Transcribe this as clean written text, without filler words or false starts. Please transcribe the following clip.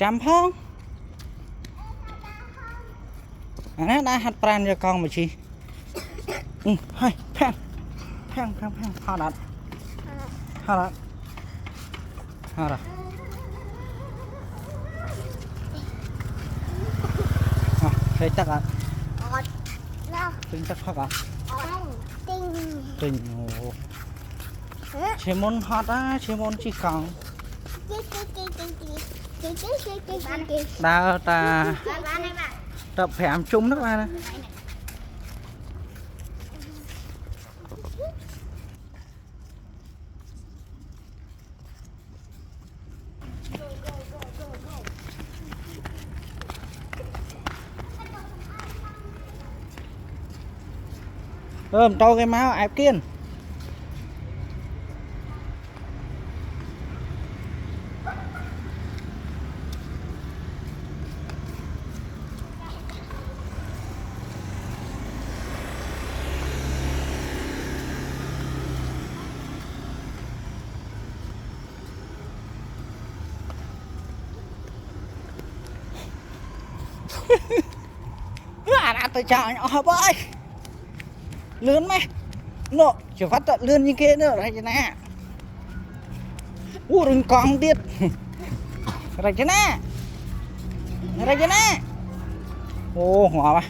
chăm phong nó đã hạt pran cho con mà chi hai phèn họ đặt thấy chắc ạ tinh chắc thật ạ tinh chế môn hot á chế môn chỉ còn đào ta tập phèm chung nước ra nè to cái máu ép kiên đã tới chào nhỏ hợp ơi lươn mày nọ chỉ phát tận lươn như kia nữa đây nè đừng còn điệt đây chứ nè ô hóa mà